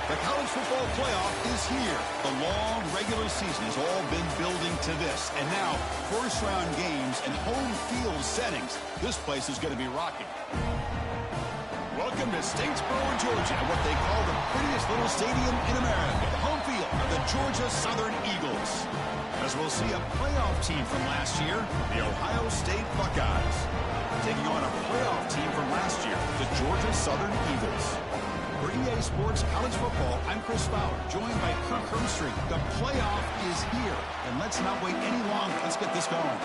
The college football playoff is here. The long regular season has all been building to this. And now, first-round games and home field settings. This place is going to be rocking. Welcome to Statesboro, Georgia, what they call the prettiest little stadium in America. The home field of the Georgia Southern Eagles. As we'll see a playoff team from last year, the Ohio State Buckeyes, taking on a playoff team from last year, the Georgia Southern Eagles. For EA Sports College Football, I'm Chris Fowler, joined by Kirk Hermstreet. The playoff is here, and let's not wait any longer. Let's get this going.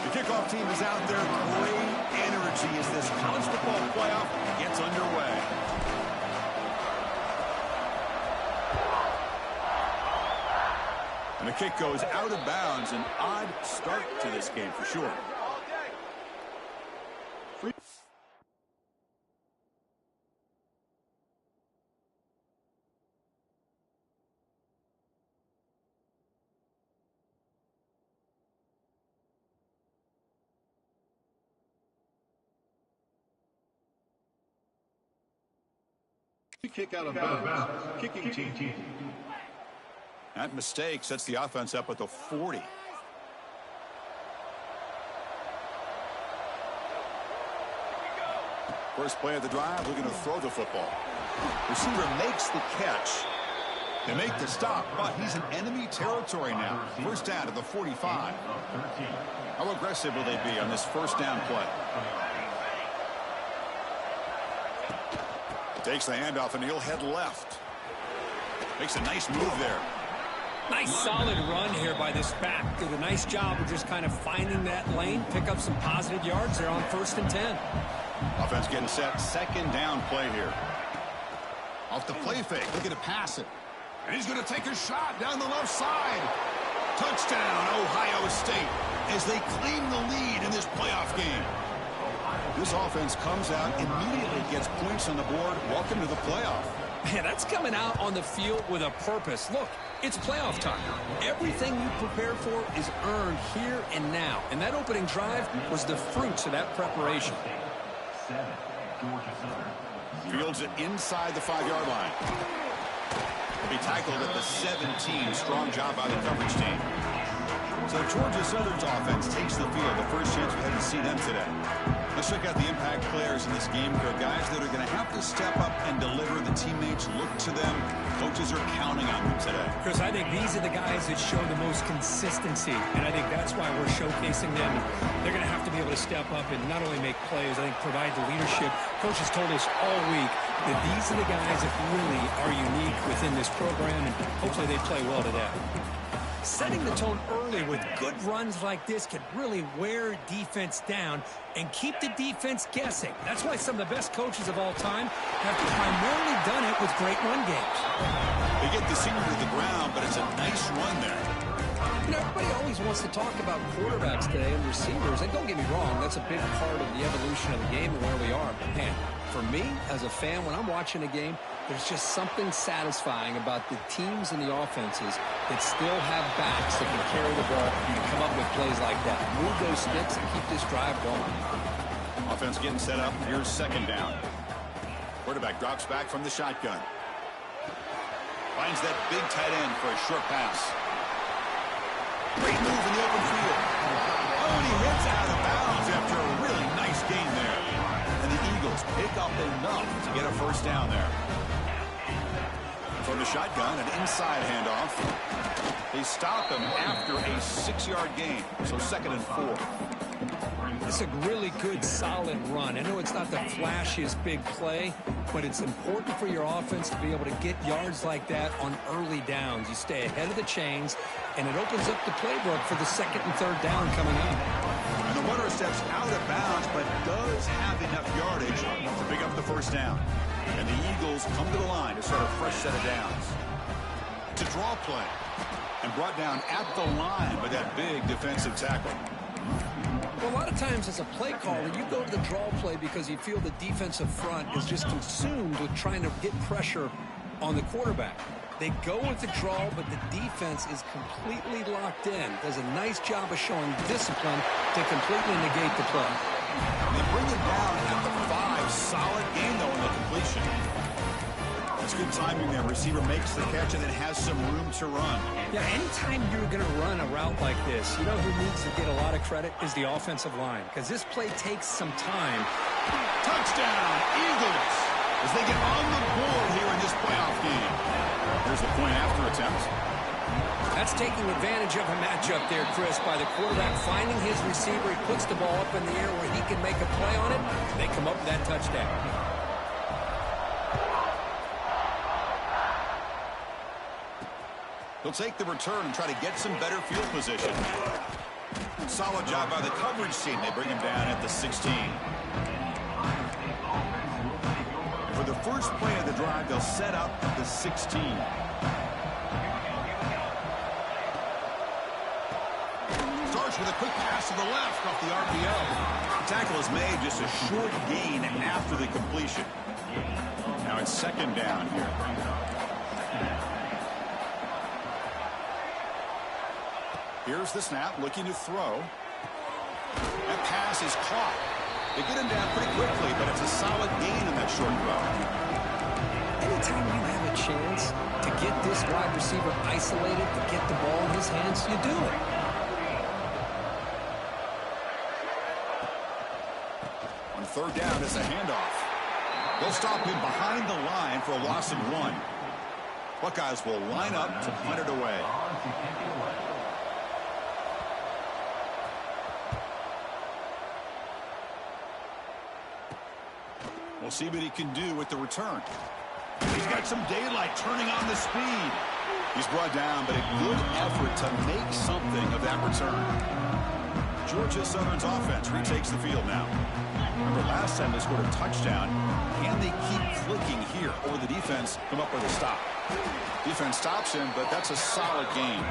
The kickoff team is out there. Great energy as this college football playoff gets underway. And the kick goes out of bounds. An odd start to this game for sure. Kick out of bounds. Kicking team. That mistake sets the offense up at the 40. First play of the drive, we're going to throw the football. Receiver makes the catch. They make the stop, but he's in enemy territory now. First down at the 45. How aggressive will they be on this first down play? Takes the handoff, and he'll head left. Makes a nice move there. Nice solid run here by this back. Did a nice job of just kind of finding that lane, pick up some positive yards there on 1st and 10. Offense getting set. Second down play here. Off the play fake. Looking to pass it. And he's going to take a shot down the left side. Touchdown, Ohio State, as they claim the lead in this playoff game. This offense comes out, immediately gets points on the board. Welcome to the playoff. Man, that's coming out on the field with a purpose. Look, it's playoff time. Everything you prepare for is earned here and now. And that opening drive was the fruits of that preparation. Fields it inside the 5-yard line. He'll be tackled at the 17. Strong job by the coverage team. So Georgia Southern's offense takes the field. The first chance we had to see them today. Let's check out the impact players in this game. There are guys that are going to have to step up and deliver. The teammates look to them. Coaches are counting on them today. Chris, I think these are the guys that show the most consistency, and I think that's why we're showcasing them. They're going to have to be able to step up and not only make plays, I think provide the leadership. Coach has told us all week that these are the guys that really are unique within this program, and hopefully they play well today. Setting the tone early with good runs like this can really wear defense down and keep the defense guessing. That's why some of the best coaches of all time have primarily done it with great run games. They get the senior to the ground, but it's a nice run there. You know, everybody always wants to talk about quarterbacks today and receivers, and don't get me wrong, that's a big part of the evolution of the game and where we are. But man, for me, as a fan, when I'm watching a game, there's just something satisfying about the teams and the offenses that still have backs that can carry the ball and come up with plays like that. Move those sticks and keep this drive going. Offense getting set up. Here's second down. Quarterback drops back from the shotgun. Finds that big tight end for a short pass. Great move in the open field. Oh, and he hits out of bounds after a really nice gain there. And the Eagles pick up enough to get a first down there. From the shotgun, an inside handoff. They stop him after a 6-yard gain. So 2nd and 4. It's a really good, solid run. I know it's not the flashiest big play, but it's important for your offense to be able to get yards like that on early downs. You stay ahead of the chains, and it opens up the playbook for the 2nd and 3rd down coming up. And the runner steps out of bounds, but does have enough yardage to pick up the first down. And the Eagles come to the line to start a fresh set of downs. To draw play. And brought down at the line by that big defensive tackle. Well, a lot of times as a play caller, you go to the draw play because you feel the defensive front is just consumed with trying to get pressure on the quarterback. They go with the draw, but the defense is completely locked in. Does a nice job of showing discipline to completely negate the play. They bring it down at the 5. Solid gain, though, in the completion. That's good timing there. Receiver makes the catch and then has some room to run. Yeah, anytime you're going to run a route like this, you know who needs to get a lot of credit is the offensive line, because this play takes some time. Touchdown, Eagles, as they get on the board here in this playoff game. Here's the point after attempt. That's taking advantage of a matchup there, Chris, by the quarterback finding his receiver. He puts the ball up in the air where he can make a play on it. They come up with that touchdown. He'll take the return and try to get some better field position. Solid job by the coverage team. They bring him down at the 16. For the first play of the drive, they'll set up at the 16. Starts with a quick pass to the left off the RPO. The tackle is made, just a short gain after the completion. Now it's second down here. Here's the snap, looking to throw. That pass is caught. They get him down pretty quickly, but it's a solid gain in that short throw. Anytime you have a chance to get this wide receiver isolated, to get the ball in his hands, you do it. On third down, it's a handoff. They'll stop him behind the line for a loss of 1. Buckeyes will line up to punt it away. We'll see what he can do with the return. He's got some daylight turning on the speed. He's brought down, but a good effort to make something of that return. Georgia Southern's offense retakes the field now. Remember, last time they scored a touchdown. Can they keep clicking here, or will the defense come up with a stop? Defense stops him, but that's a solid game.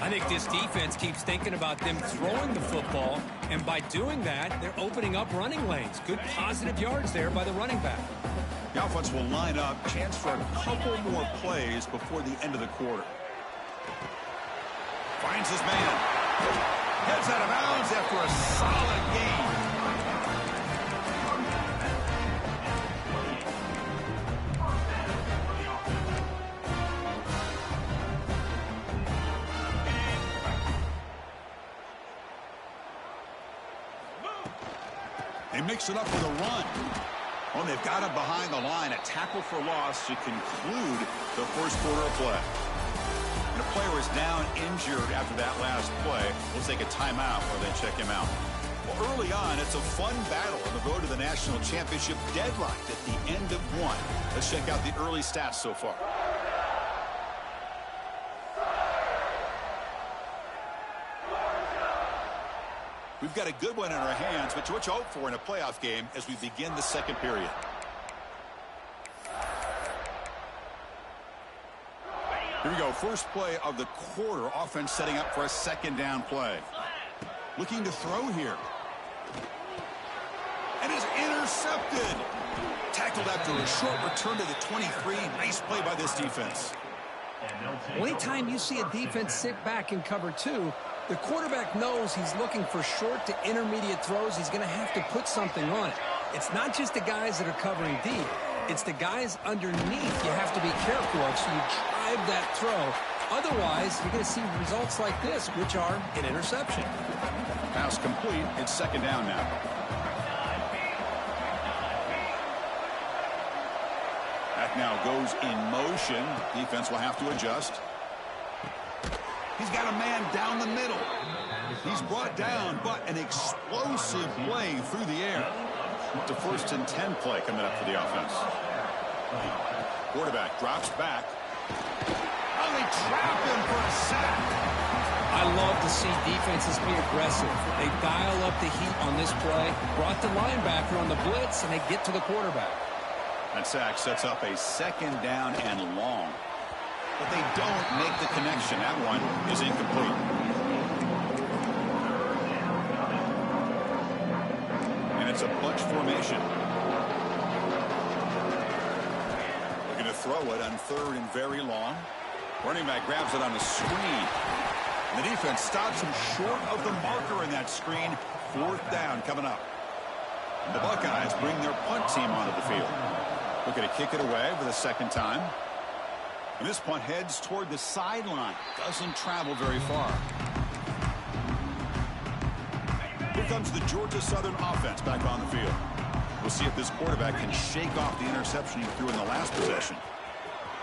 I think this defense keeps thinking about them throwing the football, and by doing that, they're opening up running lanes. Good positive yards there by the running back. The offense will line up, chance for a couple more plays before the end of the quarter. Finds his man. Heads out of bounds after a solid gain. They mix it up with a run. Oh, they've got him behind the line. A tackle for loss to conclude the first quarter of play. And a player is down injured after that last play. We'll take a timeout while they check him out. Well, early on, it's a fun battle on the road to the national championship, deadlocked at the end of 1. Let's check out the early stats so far. We've got a good one in our hands, but what you hope for in a playoff game as we begin the second period. Here we go. First play of the quarter. Offense setting up for a second down play. Looking to throw here. And is intercepted. Tackled after a short return to the 23. Nice play by this defense. Well, anytime you see a defense sit back in cover 2, the quarterback knows he's looking for short to intermediate throws. He's going to have to put something on it. It's not just the guys that are covering deep. It's the guys underneath you have to be careful of, so you drive that throw. Otherwise, you're going to see results like this, which are an interception. Pass complete. It's second down now. That now goes in motion. Defense will have to adjust. He's got a man down the middle. He's brought down, but an explosive play through the air. The 1st and 10 play coming up for the offense. Quarterback drops back. Oh, they trap him for a sack. I love to see defenses be aggressive. They dial up the heat on this play, brought the linebacker on the blitz, and they get to the quarterback. That sack sets up a second down and long. But they don't make the connection. That one is incomplete. And it's a bunch formation. Looking to throw it on 3rd and very long. Running back grabs it on the screen. The defense stops him short of the marker in that screen. 4th down coming up. The Buckeyes bring their punt team onto the field. Looking to kick it away for the 2nd time. And this punt heads toward the sideline. Doesn't travel very far. Here comes the Georgia Southern offense back on the field. We'll see if this quarterback can shake off the interception he threw in the last possession.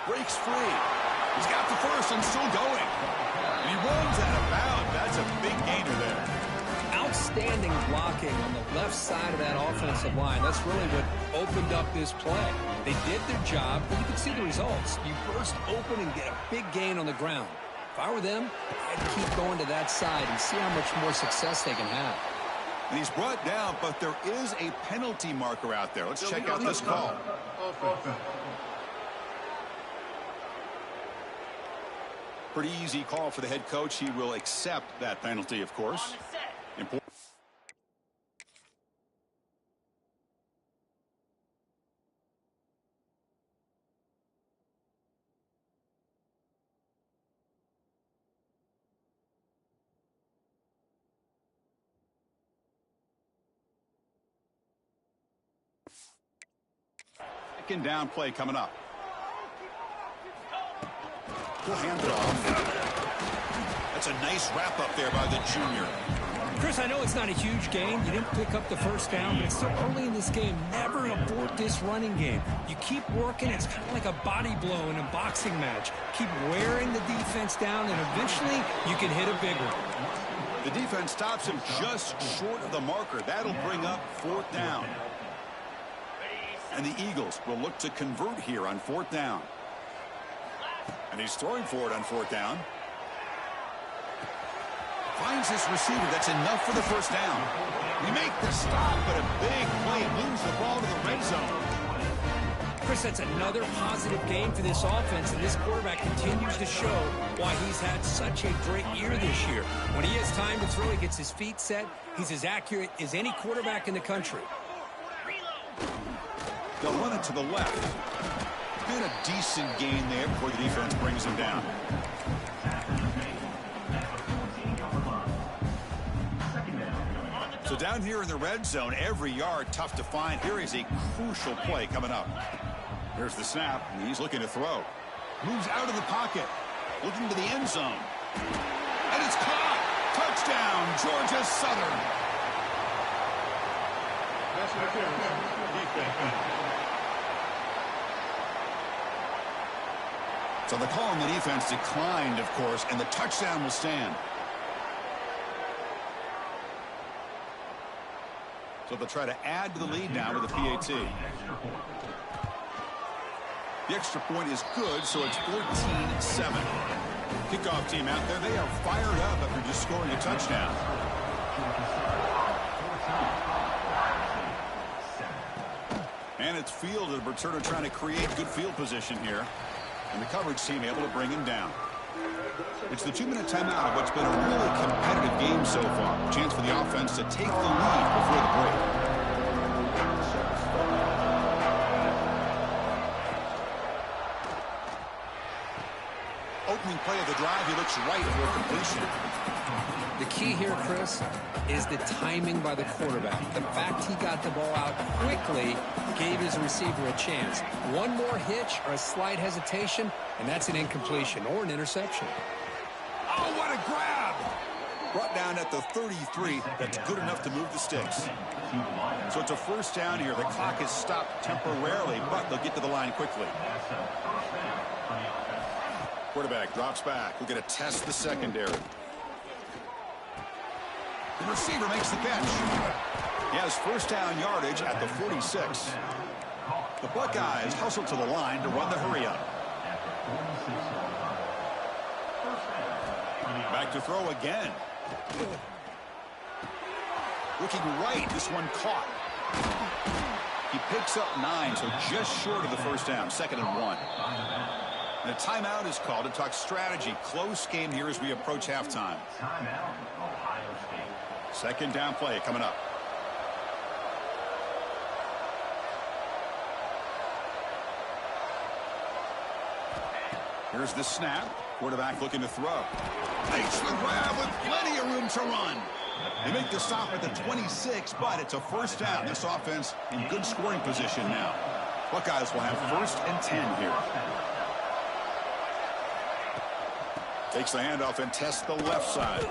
Breaks free. He's got the first and still going. And he runs out of bounds. That's a big gainer there. Outstanding blocking on the left side of that offensive line. That's really what opened up this play. They did their job, but you can see the results. You burst open and get a big gain on the ground. If I were them, I'd keep going to that side and see how much more success they can have. And he's brought down, but there is a penalty marker out there. Let's check out this call. Pretty easy call for the head coach. He will accept that penalty, of course. Important. Second down play coming up. He'll hand it off. That's a nice wrap up there by the junior. Chris, I know it's not a huge gain. You didn't pick up the 1st down, but it's still early in this game. Never abort this running game. You keep working. It's kind of like a body blow in a boxing match. Keep wearing the defense down, and eventually you can hit a big one. The defense stops him just short of the marker. That'll bring up 4th down. And the Eagles will look to convert here on 4th down. And he's throwing for it on 4th down. Finds this receiver. That's enough for the 1st down. We make the stop, but a big play. Moves the ball to the red zone. Chris, that's another positive game for this offense, and this quarterback continues to show why he's had such a great year this year. When he has time to throw, he gets his feet set. He's as accurate as any quarterback in the country. They'll run it to the left. And a decent gain there before the defense brings him down. So down here in the red zone, every yard tough to find. Here is a crucial play coming up. Here's the snap, and he's looking to throw. Moves out of the pocket, looking to the end zone. And it's caught. Touchdown, Georgia Southern. So the call on the defense declined, of course, and the touchdown will stand. So they'll try to add to the lead now with a PAT. The extra point is good, so it's 14-7. Kickoff team out there, they are fired up after just scoring a touchdown. And it's field, the returner trying to create good field position here. And the coverage team able to bring him down. It's the 2-minute timeout of what's been a really competitive game so far. Chance for the offense to take the lead before the break. Opening play of the drive, he looks right for completion. The key here, Chris, is the timing by the quarterback. The fact he got the ball out quickly gave his receiver a chance. One more hitch or a slight hesitation, and that's an incompletion or an interception. Oh, what a grab! Brought down at the 33. That's good enough to move the sticks. So it's a 1st down here. The clock is stopped temporarily, but they'll get to the line quickly. Quarterback drops back. We're going to test the secondary. The receiver makes the catch. He has 1st down yardage at the 46. The Buckeyes hustle to the line to run the hurry up. Back to throw again. Looking right, this one caught. He picks up 9, so just short of the 1st down, 2nd and 1. And a timeout is called to talk strategy. Close game here as we approach halftime. 2nd down play coming up. Here's the snap. Quarterback looking to throw. Makes the grab with plenty of room to run. They make the stop at the 26, but it's a first down. This offense in good scoring position now. Buckeyes will have 1st and 10 here. Takes the handoff and tests the left side.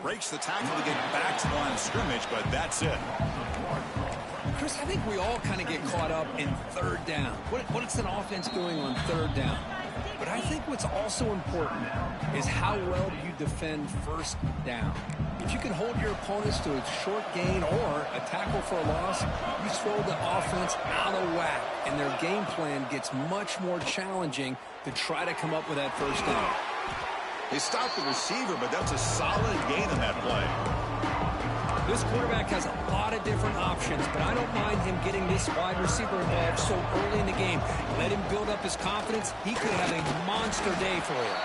Breaks the tackle to get back to the line of scrimmage, but that's it. Chris, I think we all kind of get caught up in 3rd down. What's an offense doing on 3rd down? But I think what's also important is how well do you defend 1st down. If you can hold your opponents to a short gain or a tackle for a loss, you throw the offense out of whack, and their game plan gets much more challenging to try to come up with that 1st down. They stopped the receiver, but that's a solid gain in that play. This quarterback has a lot of different options, but I don't mind him getting this wide receiver involved so early in the game. Let him build up his confidence. He could have a monster day for you.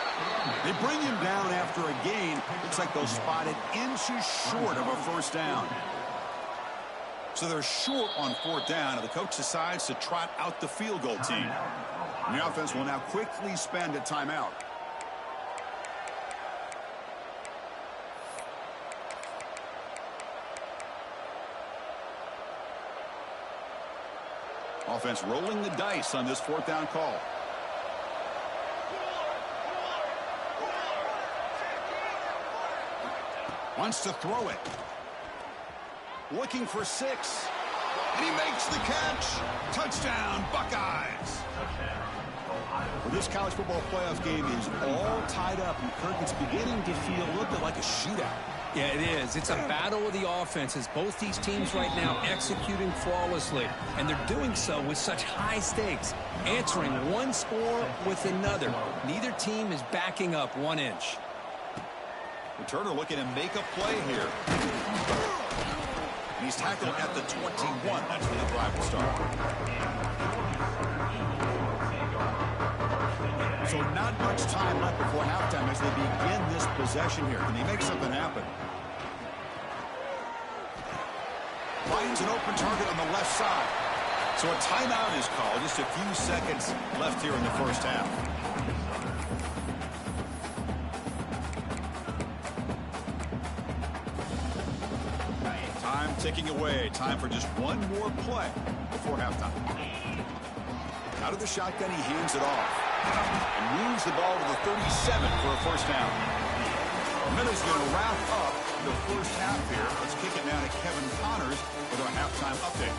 They bring him down after a gain. Looks like they'll spot it inches short of a 1st down. So they're short on 4th down, and the coach decides to trot out the field goal team. And the offense will now quickly spend a timeout. Offense rolling the dice on this 4th down call. Wants to throw it. Looking for 6. And he makes the catch. Touchdown, Buckeyes. Well, this college football playoff game is all tied up, and Kirk, it's beginning to feel a little bit like a shootout. Yeah, it is. It's a battle of the offenses. Both these teams right now executing flawlessly, and they're doing so with such high stakes, answering one score with another. Neither team is backing up 1 inch. Returner looking to make a play here. And he's tackled at the 21. That's where the drive will start. So not much time left before halftime as they begin this possession here. Can they make something happen? Finds an open target on the left side. So a timeout is called. Just a few seconds left here in the 1st half. Time ticking away. Time for just one more play before halftime. Out of the shotgun, he hands it off. And moves the ball to the 37 for a 1st down. And then he's going to wrap up the 1st half here. Let's kick it down to Kevin Connors with our halftime update.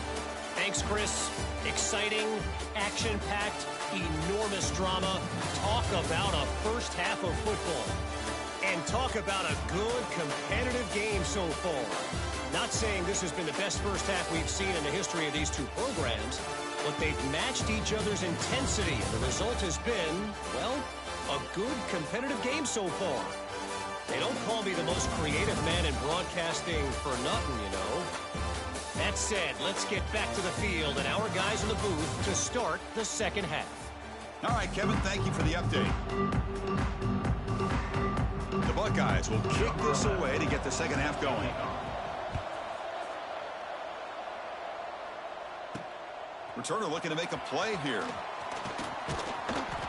Thanks, Chris. Exciting, action-packed, enormous drama. Talk about a 1st half of football. And talk about a good, competitive game so far. Not saying this has been the best 1st half we've seen in the history of these two programs, but they've matched each other's intensity, and the result has been, well, a good competitive game so far. They don't call me the most creative man in broadcasting for nothing, you know. That said, let's get back to the field and our guys in the booth to start the 2nd half. All right, Kevin, thank you for the update. The Buckeyes will kick this away to get the 2nd half going. Returner looking to make a play here.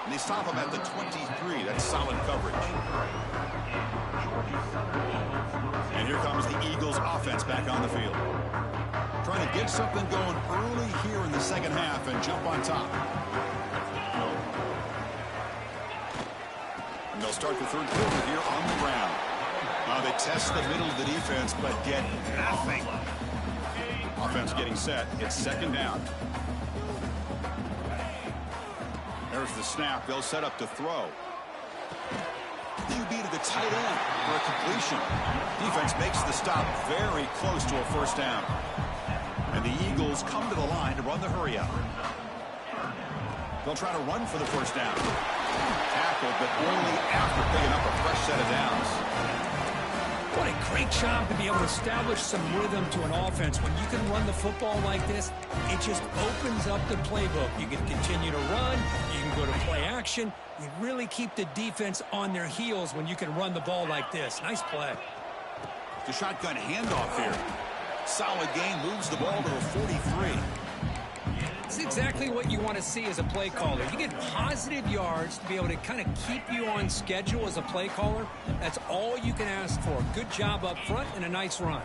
And they stop him at the 23. That's solid coverage. And here comes the Eagles offense back on the field. Trying to get something going early here in the 2nd half and jump on top. And they'll start the 3rd quarter here on the ground. They test the middle of the defense, but get nothing. Offense getting set. It's 2nd down. There's the snap. They'll set up to throw. QB to the tight end for a completion. Defense makes the stop very close to a 1st down. And the Eagles come to the line to run the hurry up. They'll try to run for the 1st down. Tackled, but only after picking up a fresh set of downs. What a great job to be able to establish some rhythm to an offense. When you can run the football like this, it just opens up the playbook. You can continue to run. You can go to play action. You really keep the defense on their heels when you can run the ball like this. Nice play. The shotgun handoff here. Solid gain, moves the ball to the 43. It's exactly what you want to see as a play caller. You get positive yards to be able to kind of keep you on schedule as a play caller. That's all you can ask for. Good job up front and a nice run.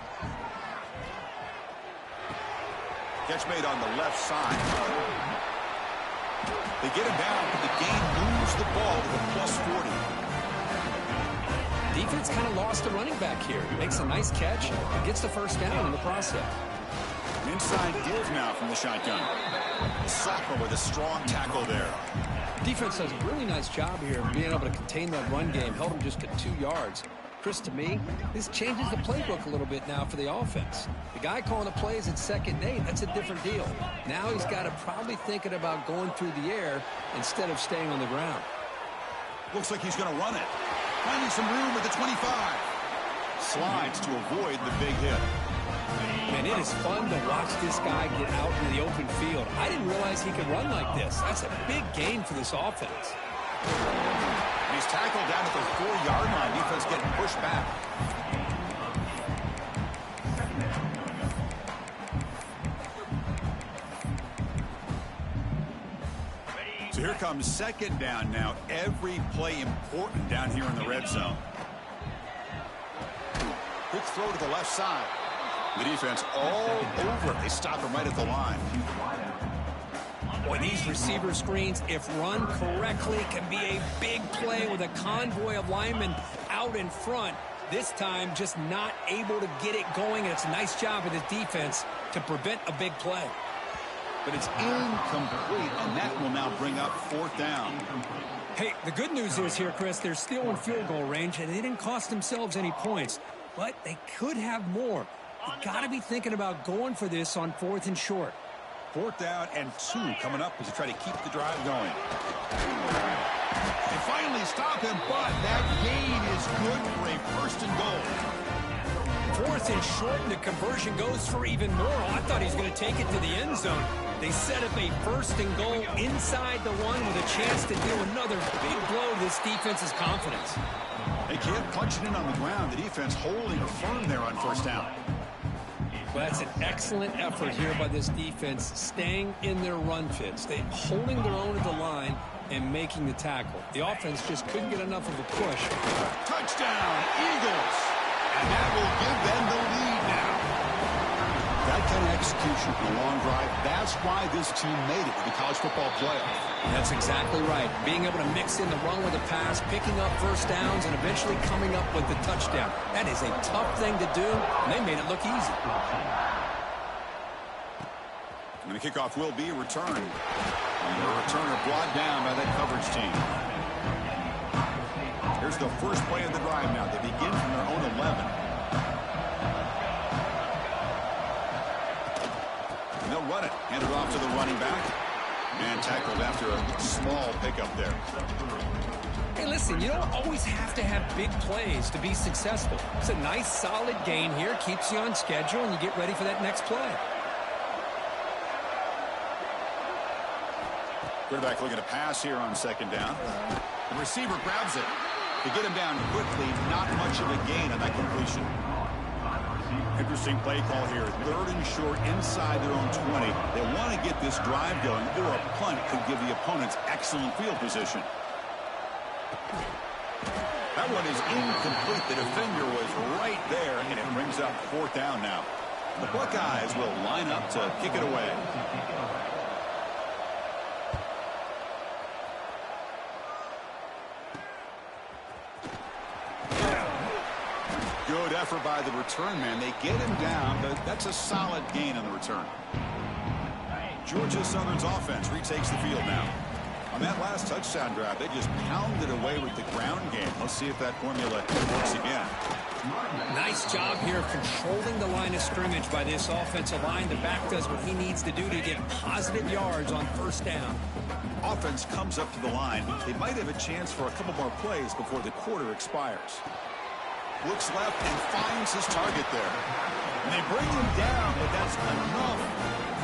Catch made on the left side. They get him down, but the gain moves the ball to the plus 40. Defense kind of lost the running back here. Makes a nice catch and gets the first down in the process. Inside give now from the shotgun. The sophomore with a strong tackle there. Defense does a really nice job here of being able to contain that run game. Held him just to 2 yards. Chris, to me, this changes the playbook a little bit now for the offense. The guy calling the plays at 2nd and 8, that's a different deal. Now he's got to probably thinking about going through the air instead of staying on the ground. Looks like he's going to run it. Finding some room at the 25. Slides to avoid the big hit. Man, it is fun to watch this guy get out in the open field. I didn't realize he could run like this. That's a big gain for this offense. He's tackled down at the 4-yard line. Defense getting pushed back. So here comes 2nd down now. Every play important down here in the red zone. Quick throw to the left side. The defense all over. They stop him right at the line. Boy, these receiver screens, if run correctly, can be a big play with a convoy of linemen out in front. This time, just not able to get it going, and it's a nice job of the defense to prevent a big play. But it's incomplete, and that will now bring up 4th down. Hey, the good news is here, Chris, they're still in field goal range, and they didn't cost themselves any points, but they could have more. You got to be thinking about going for this on 4th and short. 4th down and 2 coming up as they try to keep the drive going. They finally stop him, but that gain is good for a 1st and goal. 4th and short, and the conversion goes for even more. I thought he was going to take it to the end zone. They set up a 1st and goal inside the 1 with a chance to deal another big blow to this defense's confidence. They can't punch it in on the ground. The defense holding firm there on 1st down. Well, that's an excellent effort here by this defense, staying in their run fits. They're holding their own at the line and making the tackle. The offense just couldn't get enough of a push. Touchdown, Eagles! And that will give them the lead now. That kind of execution in a long drive, that's why this team made it to the college football playoff. That's exactly right. Being able to mix in the run with the pass, picking up 1st downs, and eventually coming up with the touchdown. That is a tough thing to do, and they made it look easy. And the kickoff will be a return. And the returner brought down by that coverage team. Here's the first play of the drive now. They begin from their own 11. And they'll run it. Hand it off to the running back. And tackled after a small pickup there. Hey, listen, you don't always have to have big plays to be successful. It's a nice, solid gain here. Keeps you on schedule, and you get ready for that next play. Quarterback looking to pass here on 2nd down. The receiver grabs it. To get him down quickly, not much of a gain on that completion. Interesting play call here. 3rd and short inside their own 20. They want to get this drive going, or a punt could give the opponents excellent field position. That one is incomplete. The defender was right there, and it brings up 4th down now. The Buckeyes will line up to kick it away. Good effort by the return man. They get him down, but that's a solid gain on the return. Georgia Southern's offense retakes the field now. On that last touchdown drive, they just pounded away with the ground game. Let's see if that formula works again. Nice job here of controlling the line of scrimmage by this offensive line. The back does what he needs to do to get positive yards on 1st down. Offense comes up to the line. They might have a chance for a couple more plays before the quarter expires. Looks left and finds his target there. And they bring him down, but that's enough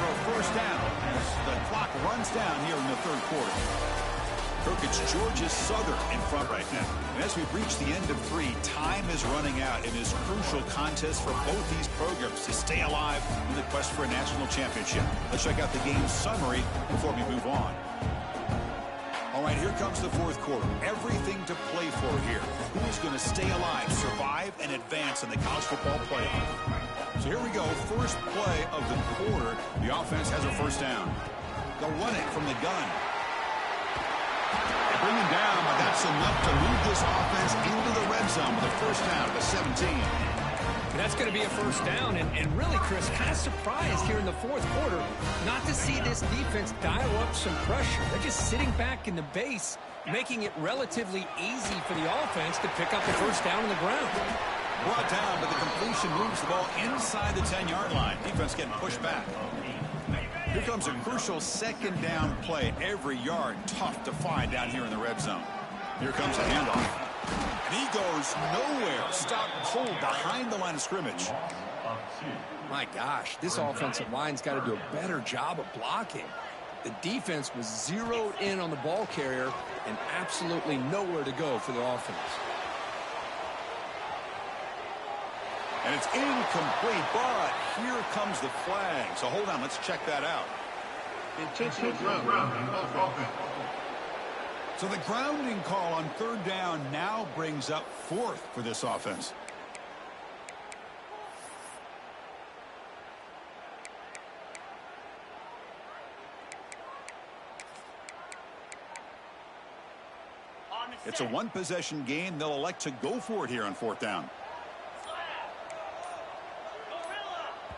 for a 1st down as the clock runs down here in the 3rd quarter. Kirk, it's Georgia Southern in front right now. And as we've reached the end of 3, time is running out in this crucial contest for both these programs to stay alive in the quest for a national championship. Let's check out the game summary before we move on. All right, here comes the fourth quarter. Everything to play for here. Who's going to stay alive, survive, and advance in the college football playoff? So here we go. First play of the quarter. The offense has a first down. They'll run it from the gun. They bring him down, but that's enough to move this offense into the red zone with a first down at the 17. That's going to be a first down, and really, Chris, kind of surprised here in the fourth quarter not to see this defense dial up some pressure. They're just sitting back in the base, making it relatively easy for the offense to pick up the first down on the ground. Brought down, but the completion moves the ball inside the 10-yard line. Defense getting pushed back. Here comes a crucial second down play. Every yard tough to find down here in the red zone. Here comes a handoff. And he goes nowhere. Stop cold behind the line of scrimmage. My gosh, this offensive line's got to do a better job of blocking. The defense was zeroed in on the ball carrier and absolutely nowhere to go for the offense. And it's incomplete, but here comes the flag. So hold on, let's check that out. Intentional grounding of offense. So the grounding call on third down now brings up fourth for this offense. It's a one-possession game. They'll elect to go for it here on fourth down.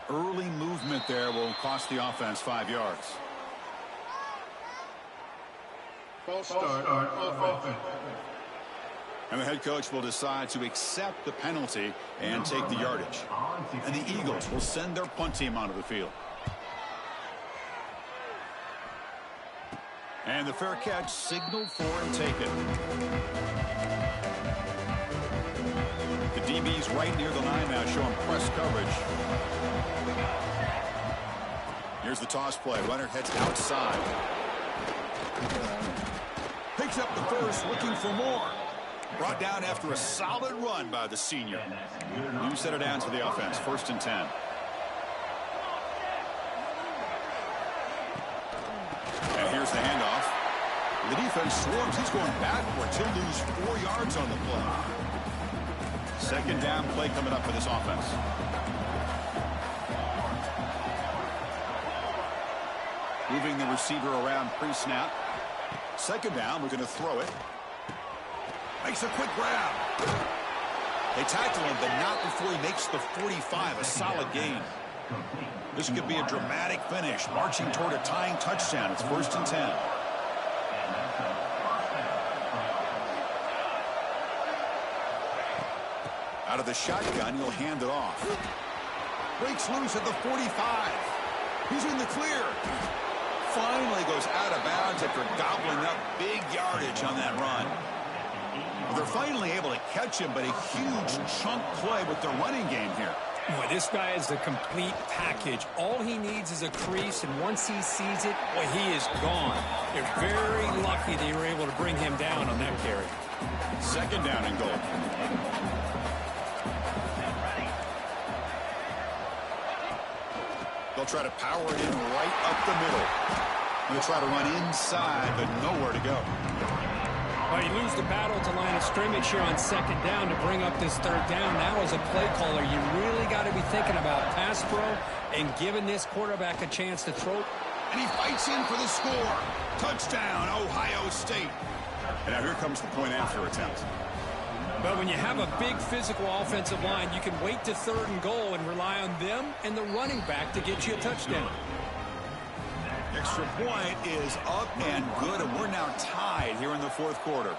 Early movement there will cost the offense 5 yards. False start of offense. And the head coach will decide to accept the penalty and take the yardage. And the Eagles will send their punt team onto the field. And the fair catch signaled for and taken. The DB's right near the line now showing press coverage. Here's the toss play. Runner heads outside. Picks up the first, looking for more. Brought down after a solid run by the senior. You set it down to the offense. 1st and 10. And here's the handoff. The defense swarms. He's going backwards. He'll lose 4 yards on the play. Second down play coming up for this offense. Moving the receiver around pre-snap. Second down, we're going to throw it. Makes a quick grab. They tackle him, but not before he makes the 45, a solid gain. This could be a dramatic finish, marching toward a tying touchdown. It's 1st and 10. Out of the shotgun, he'll hand it off. Breaks loose at the 45. He's in the clear. Finally goes out of bounds after gobbling up big yardage on that run. Well, they're finally able to catch him, but a huge chunk play with their running game here. Boy, this guy is the complete package. All he needs is a crease, and once he sees it, boy, he is gone. They're very lucky they were able to bring him down on that carry. Second down and goal. They'll try to power it in right up the middle. They'll try to run inside, but nowhere to go. Well, you lose the battle to line of scrimmage here on second down to bring up this third down. Now, as a play caller, you really got to be thinking about pass pro and giving this quarterback a chance to throw. And he fights in for the score. Touchdown, Ohio State. And now here comes the point after attempt. But when you have a big physical offensive line, you can wait to third and goal and rely on them and the running back to get you a touchdown. Extra point is up and good, and we're now tied here in the fourth quarter.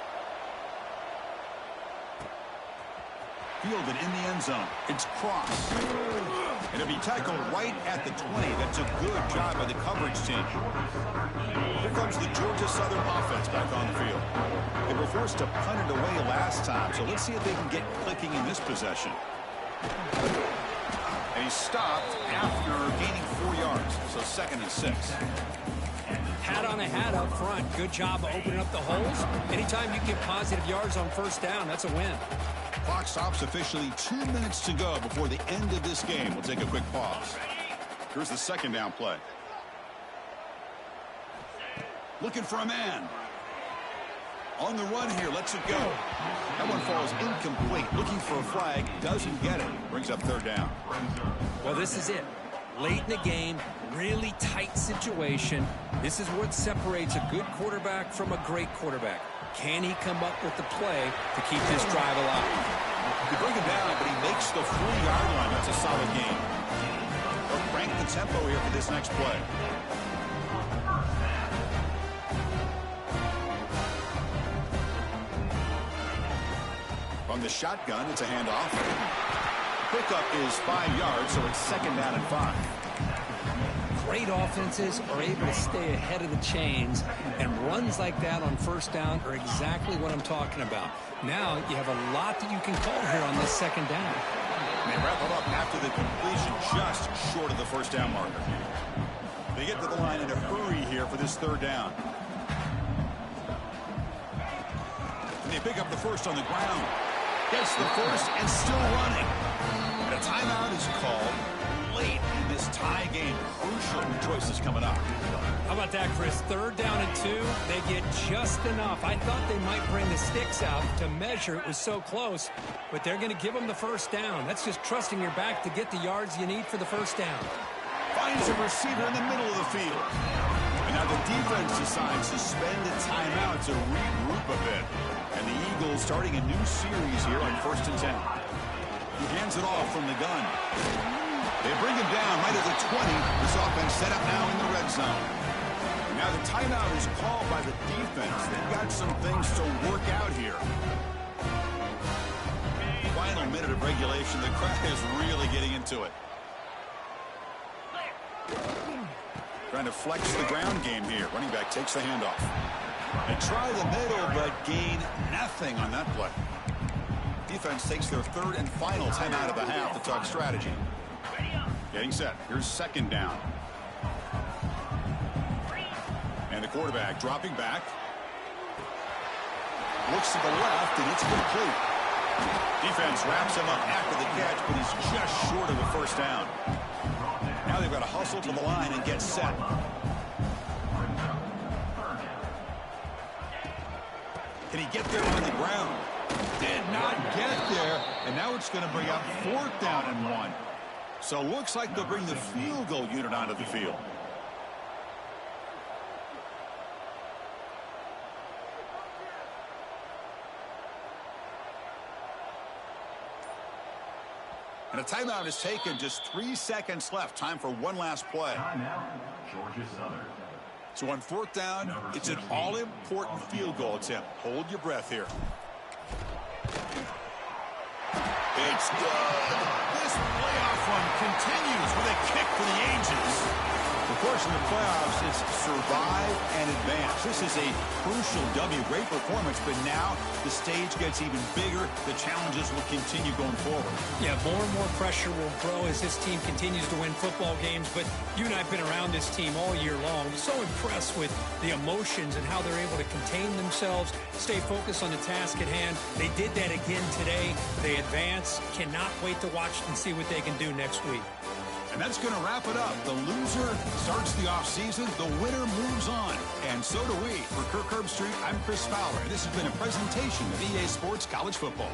Fielded in the end zone. It's crossed. And it'll be tackled right at the 20. That's a good job by the coverage team. Here comes the Georgia Southern offense back on the field. They were forced to punt it away last time, so let's see if they can get clicking in this possession. And he stopped after gaining 4 yards, so 2nd and 6. Pat on a hat up front. Good job of opening up the holes. Anytime you get positive yards on first down, that's a win. Clock stops officially 2 minutes to go before the end of this game. We'll take a quick pause. Here's the second down play. Looking for a man. On the run here, lets it go. That one falls incomplete. Looking for a flag, doesn't get it. Brings up third down. Well, this is it. Late in the game, really tight situation. This is what separates a good quarterback from a great quarterback. Can he come up with the play to keep this drive alive? You bring him down, but he makes the 4-yard line. That's a solid game. They'll crank the tempo here for this next play. From the shotgun, it's a handoff. Pickup is 5 yards, so it's second down and 5. Great offenses are able to stay ahead of the chains, and runs like that on first down are exactly what I'm talking about. Now you have a lot that you can call here on this second down. They wrap it up after the completion, just short of the first down marker. They get to the line in a hurry here for this third down. And they pick up the first on the ground. Gets the first and still running. And a timeout is called late in this tie game. Crucial choices coming up. How about that, Chris? Third down and 2. They get just enough. I thought they might bring the sticks out to measure. It was so close. But they're going to give them the first down. That's just trusting your back to get the yards you need for the first down. Finds a receiver in the middle of the field. And now the defense decides to spend a timeout to regroup a bit. And the Eagles starting a new series here on 1st and 10. He hands it off from the gun. They bring him down right at the 20. This offense set up now in the red zone. Now the timeout is called by the defense. They've got some things to work out here. Final minute of regulation. The crowd is really getting into it. Trying to flex the ground game here. Running back takes the handoff. They try the middle, but gain nothing on that play. Defense takes their third and final timeout of the half to talk strategy. Getting set. Here's second down. And the quarterback dropping back. Looks to the left, and it's complete. Defense wraps him up after the catch, but he's just short of a first down. Now they've got to hustle to the line and get set. Can he get there on the ground? Did not get there, and now it's going to bring up 4th down and 1. So looks like they'll bring the field goal unit onto the field. And a timeout is taken. Just 3 seconds left. Time for one last play. Georgia Southern. So on 4th down, it's an all-important field goal attempt. Hold your breath here. It's good. This playoff run continues with a kick for the ages. Of course, in the playoffs, it's survive and advance. This is a crucial W. Great performance, but now the stage gets even bigger. The challenges will continue going forward. Yeah, more and more pressure will grow as this team continues to win football games. But you and I have been around this team all year long. So impressed with the emotions and how they're able to contain themselves, stay focused on the task at hand. They did that again today. They advance. Cannot wait to watch and see what they can do next week. And that's going to wrap it up. The loser starts the offseason. The winner moves on. And so do we. For Kirk Herbstreit, I'm Chris Fowler. This has been a presentation of EA Sports College Football.